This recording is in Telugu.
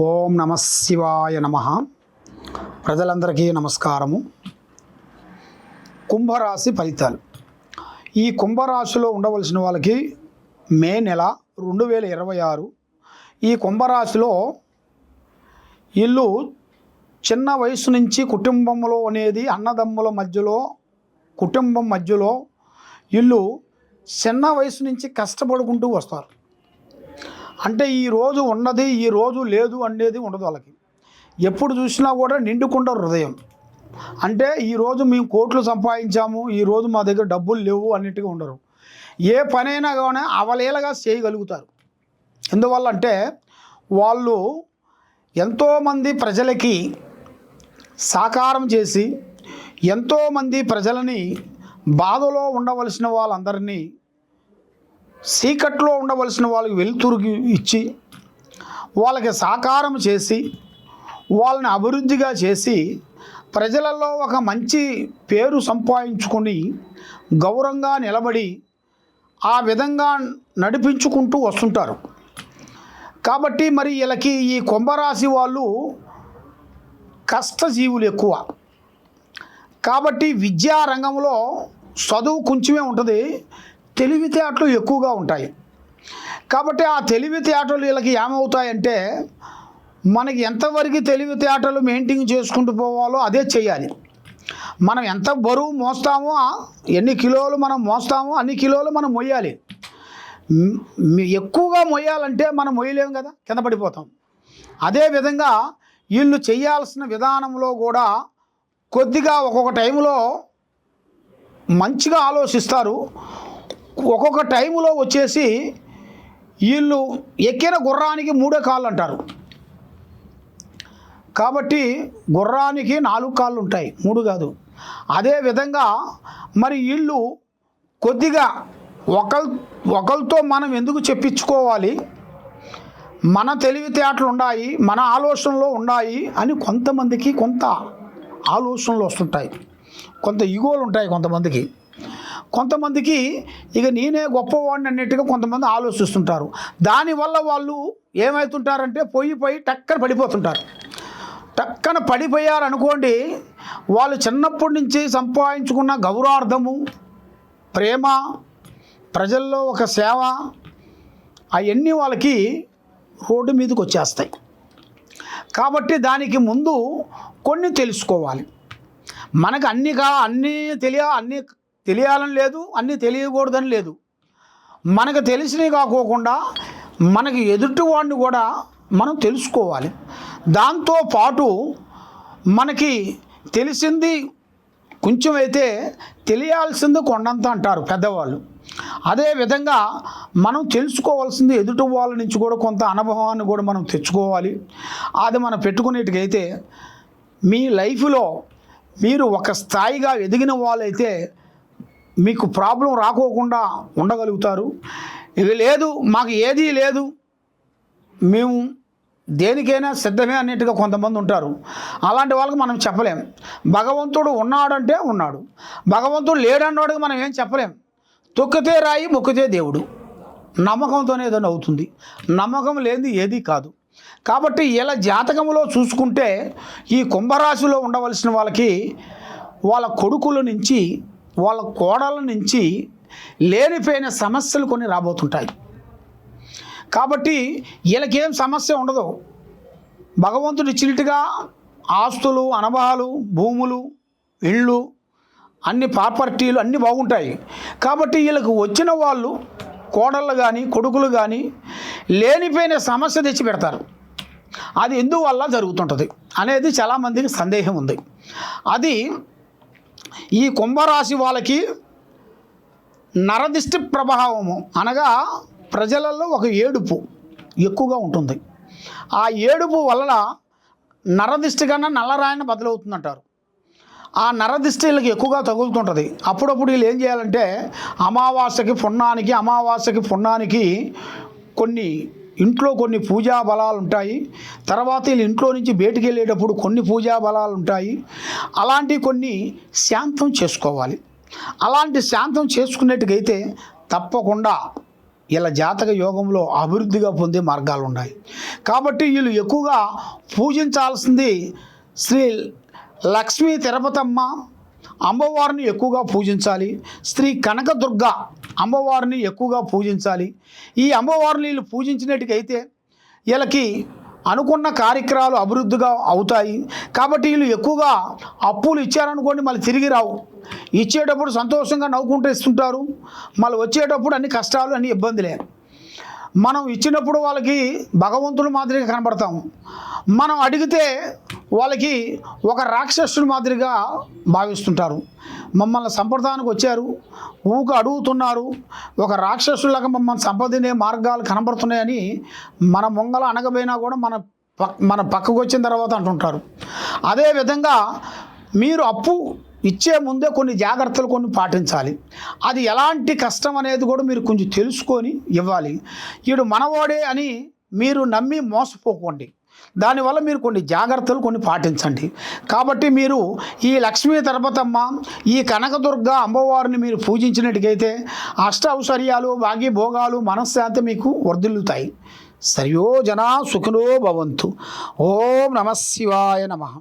ఓం నమ శివాయ నమ. ప్రజలందరికీ నమస్కారము. కుంభరాశి ఫలితాలు. ఈ కుంభరాశిలో ఉండవలసిన వాళ్ళకి మే నెల 2026 ఈ కుంభరాశిలో ఇల్లు చిన్న వయసు నుంచి కుటుంబంలో అనేది అన్నదమ్ముల మధ్యలో కుటుంబం మధ్యలో ఇల్లు చిన్న వయసు నుంచి కష్టపడుకుంటూ వస్తారు. అంటే ఈరోజు ఉన్నది ఈరోజు లేదు అనేది ఉండదు వాళ్ళకి. ఎప్పుడు చూసినా కూడా నిండుకుండ హృదయం. అంటే ఈరోజు మేము కోట్లు సంపాదించాము, ఈరోజు మా దగ్గర డబ్బులు లేవు అన్నిటిగా ఉండరు. ఏ పనైనా కానీ అవలీలగా చేయగలుగుతారు. ఎందువల్ల అంటే వాళ్ళు ఎంతోమంది ప్రజలకి సాకారం చేసి ఎంతోమంది ప్రజలని బాధలో ఉండవలసిన వాళ్ళందరినీ చీకట్లో ఉండవలసిన వాళ్ళకి వెలుతురుకి ఇచ్చి వాళ్ళకి సాకారం చేసి వాళ్ళని అభివృద్ధిగా చేసి ప్రజలలో ఒక మంచి పేరు సంపాదించుకొని గౌరవంగా నిలబడి ఆ విధంగా నడిపించుకుంటూ వస్తుంటారు. కాబట్టి మరి వీళ్ళకి ఈ కుంభరాశి వాళ్ళు కష్టజీవులు ఎక్కువ. కాబట్టి విద్యా రంగంలో చదువు కొంచెమే ఉంటుంది, తెలివితేటలు ఎక్కువగా ఉంటాయి. కాబట్టి ఆ తెలివితేటలు వీళ్ళకి ఏమవుతాయంటే మనకి ఎంతవరకు తెలివితేటలు మెయింటైన్ చేసుకుంటూ పోవాలో అదే చేయాలి. మనం ఎంత బరువు మోస్తామో, ఎన్ని కిలోలు మనం మోస్తామో అన్ని కిలోలు మనం మొయ్యాలి. ఎక్కువగా మొయ్యాలంటే మనం మొయ్యలేము కదా, కింద పడిపోతాం. అదేవిధంగా వీళ్ళు చేయాల్సిన విధానంలో కూడా కొద్దిగా ఒక్కొక్క టైంలో మంచిగా ఆలోచిస్తారు. ఒక్కొక్క టైంలో వచ్చేసి వీళ్ళు ఎక్కిన గుర్రానికి 3 కాళ్ళు అంటారు. కాబట్టి గుర్రానికి 4 కాళ్ళు ఉంటాయి, 3 కాదు. అదేవిధంగా మరి వీళ్ళు కొద్దిగా ఒకరితో మనం ఎందుకు చెప్పించుకోవాలి, మన తెలివితేటలు ఉన్నాయి, మన ఆలోచనలో ఉన్నాయి అని కొంతమందికి కొంత ఆలోచనలు వస్తుంటాయి, కొంత ఈగోలు ఉంటాయి కొంతమందికి ఇక నేనే గొప్పవాడిని అన్నట్టుగా కొంతమంది ఆలోచిస్తుంటారు. దానివల్ల వాళ్ళు ఏమవుతుంటారంటే పోయి టక్కన పడిపోతుంటారు. టక్కన పడిపోయారనుకోండి, వాళ్ళు చిన్నప్పటి నుంచి సంపాదించుకున్న గౌరవార్థము, ప్రేమ, ప్రజల్లో ఒక సేవ అవన్నీ వాళ్ళకి రోడ్డు మీదకి వచ్చేస్తాయి. కాబట్టి దానికి ముందు కొన్ని తెలుసుకోవాలి. మనకు అన్నీ తెలియాలని లేదు, అన్నీ తెలియకూడదని లేదు. మనకు తెలిసినవి కాకోకుండా మనకి ఎదుటివాడిని కూడా మనం తెలుసుకోవాలి. దాంతోపాటు మనకి తెలిసింది కొంచెం అయితే తెలియాల్సింది కొండంత అంటారు పెద్దవాళ్ళు. అదేవిధంగా మనం తెలుసుకోవాల్సింది ఎదుటి వాళ్ళ నుంచి కూడా కొంత అనుభవాన్ని కూడా మనం తెచ్చుకోవాలి. అది మనం పెట్టుకునేట్టుకైతే మీ లైఫ్లో మీరు ఒక స్థాయిగా ఎదిగిన వాళ్ళైతే మీకు ప్రాబ్లం రాకోకుండా ఉండగలుగుతారు. ఇక లేదు మాకు ఏదీ లేదు, మేము దేనికైనా సిద్ధమే అన్నట్టుగా కొంతమంది ఉంటారు. అలాంటి వాళ్ళకి మనం చెప్పలేం. భగవంతుడు ఉన్నాడంటే ఉన్నాడు, భగవంతుడు లేడన్నోడికి మనం ఏం చెప్పలేం. తొక్కితే రాయి మొక్కితే దేవుడు. నమ్మకంతోనే ఏదైనా అవుతుంది, నమ్మకం లేనిది ఏదీ కాదు. కాబట్టి ఇలా జాతకంలో చూసుకుంటే ఈ కుంభరాశిలో ఉండవలసిన వాళ్ళకి వాళ్ళ కొడుకుల నుంచి వాళ్ళ కోడల నుంచి లేనిపోయిన సమస్యలు కొన్ని రాబోతుంటాయి. కాబట్టి వీళ్ళకేం సమస్య ఉండదు. భగవంతుడు ఇచ్చినట్టుగా ఆస్తులు, అనుభవాలు, భూములు, ఇళ్ళు, అన్ని ప్రాపర్టీలు అన్నీ బాగుంటాయి. కాబట్టి వీళ్ళకు వచ్చిన వాళ్ళు కోడళ్ళు కానీ కొడుకులు కానీ లేనిపోయిన సమస్య తెచ్చి పెడతారు. అది ఎందువల్ల జరుగుతుంటుంది అనేది చాలామందికి సందేహం ఉంది. అది ఈ కుంభరాశి వాళ్ళకి నరదిష్టి ప్రభావము అనగా ప్రజలలో ఒక ఏడుపు ఎక్కువగా ఉంటుంది. ఆ ఏడుపు వలన నరదిష్టి కన్నా నల్లరాయన బదులవుతుందంటారు. ఆ నరదిష్టి వీళ్ళకి ఎక్కువగా తగులుతుంటుంది. అప్పుడప్పుడు వీళ్ళు ఏం చేయాలంటే అమావాస్యకి పున్నానికి ఇంట్లో కొన్ని పూజా బలాలు ఉంటాయి. తర్వాత వీళ్ళు ఇంట్లో నుంచి బయటికి వెళ్ళేటప్పుడు కొన్ని పూజా బలాలు ఉంటాయి. అలాంటివి కొన్ని శాంతం చేసుకోవాలి. అలాంటి శాంతం చేసుకునేట్టుకైతే తప్పకుండా ఇలా జాతక యోగంలో అభివృద్ధిగా పొందే మార్గాలు ఉన్నాయి. కాబట్టి వీళ్ళు ఎక్కువగా పూజించాల్సింది శ్రీ లక్ష్మీ తిరుపతమ్మ అమ్మవారిని ఎక్కువగా పూజించాలి. శ్రీ కనకదుర్గ అమ్మవారిని ఎక్కువగా పూజించాలి. ఈ అమ్మవారిని వీళ్ళు పూజించినట్టుకైతే వీళ్ళకి అనుకున్న కార్యక్రమాలు అభివృద్ధిగా అవుతాయి. కాబట్టి వీళ్ళు ఎక్కువగా అప్పులు ఇచ్చారనుకోండి, మళ్ళీ తిరిగి రావు. ఇచ్చేటప్పుడు సంతోషంగా నవ్వుకుంటూ ఇస్తుంటారు, మళ్ళీ వచ్చేటప్పుడు అన్ని కష్టాలు, అన్ని ఇబ్బందులే. మనం ఇచ్చినప్పుడు వాళ్ళకి భగవంతుడు మాదిరిగా కనబడతాము, మనం అడిగితే వాళ్ళకి ఒక రాక్షసుడి మాదిరిగా భావిస్తుంటారు. మమ్మల్ని సంప్రదాయానికి వచ్చారు, ఊక అడుగుతున్నారు, ఒక రాక్షసులాగా మమ్మల్ని సంపదినే మార్గాలు కనబడుతున్నాయని మన ముంగల అనగబోయినా కూడా మన పక్కకు వచ్చిన తర్వాత అంటుంటారు. అదేవిధంగా మీరు అప్పు ఇచ్చే ముందే కొన్ని జాగ్రత్తలు కొన్ని పాటించాలి. అది ఎలాంటి కష్టం అనేది కూడా మీరు కొంచెం తెలుసుకొని ఇవ్వాలి. వీడు మనవాడే అని మీరు నమ్మి మోసపోకండి. దానివల్ల మీరు కొన్ని జాగ్రత్తలు కొన్ని పాటించండి. కాబట్టి మీరు ఈ లక్ష్మీ తిరుపతమ్మ, ఈ కనకదుర్గ అమ్మవారిని మీరు పూజించినట్టుకైతే అష్టౌశ్వర్యాలు, భాగ్యభోగాలు, మనశ్శాంతి మీకు వర్ధిల్లుతాయి. సర్వో జనా సుఖినో భవంతు. ఓం నమః శివాయ నమః.